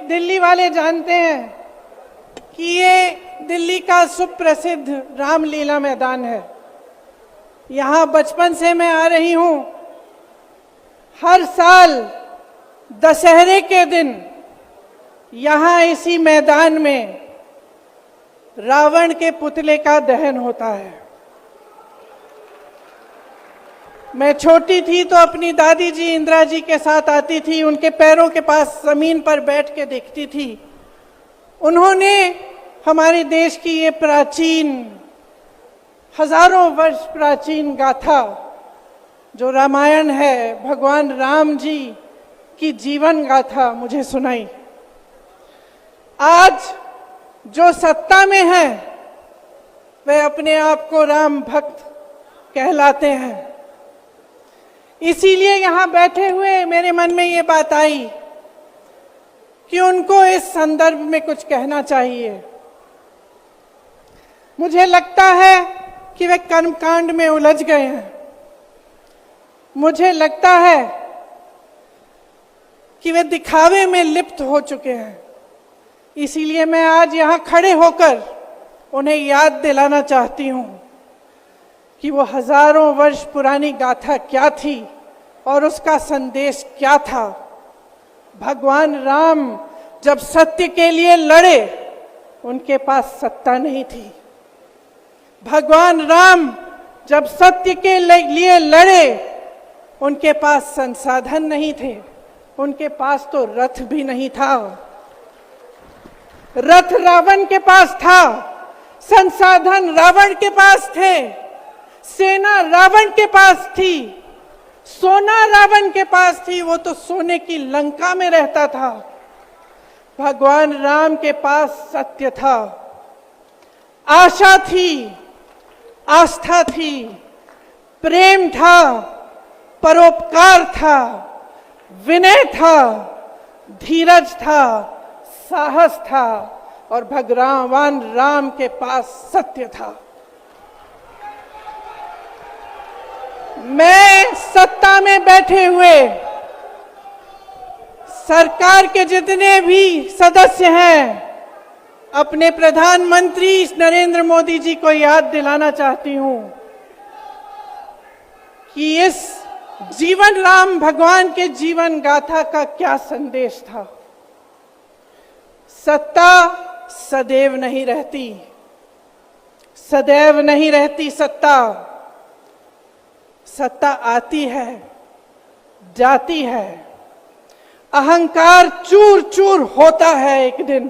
दिल्ली वाले जानते हैं कि ये दिल्ली का सुप्रसिद्ध रामलीला मैदान है। यहाँ बचपन से मैं आ रही हूँ। हर साल दशहरे के दिन यहाँ इसी मैदान में रावण के पुतले का दहन होता है। मैं छोटी थी तो अपनी दादी जी इंदिरा जी के साथ आती थी, उनके पैरों के पास जमीन पर बैठ के देखती थी। उन्होंने हमारे देश की ये प्राचीन, हजारों वर्ष प्राचीन गाथा जो रामायण है, भगवान राम जी की जीवन गाथा मुझे सुनाई। आज जो सत्ता में है वह अपने आप को राम भक्त कहलाते हैं। इसीलिए यहाँ बैठे हुए मेरे मन में ये बात आई कि उनको इस संदर्भ में कुछ कहना चाहिए। मुझे लगता है कि वे कर्मकांड में उलझ गए हैं। मुझे लगता है कि वे दिखावे में लिप्त हो चुके हैं। इसीलिए मैं आज यहाँ खड़े होकर उन्हें याद दिलाना चाहती हूँ कि वो हजारों वर्ष पुरानी गाथा क्या थी और उसका संदेश क्या था। भगवान राम जब सत्य के लिए लड़े, उनके पास सत्ता नहीं थी। भगवान राम जब सत्य के लिए लड़े, उनके पास संसाधन नहीं थे। उनके पास तो रथ भी नहीं था। रथ रावण के पास था, संसाधन रावण के पास थे, सेना रावण के पास थी, सोना रावण के पास थी। वो तो सोने की लंका में रहता था। भगवान राम के पास सत्य था, आशा थी, आस्था थी, प्रेम था, परोपकार था, विनय था, धीरज था, साहस था और भगवान राम के पास सत्य था। मैं सत्ता में बैठे हुए सरकार के जितने भी सदस्य हैं, अपने प्रधानमंत्री नरेंद्र मोदी जी को याद दिलाना चाहती हूं कि इस जीवन राम भगवान के जीवन गाथा का क्या संदेश था। सत्ता सदैव नहीं रहती, सदैव नहीं रहती सत्ता। सत्ता आती है, जाती है, अहंकार चूर चूर होता है एक दिन।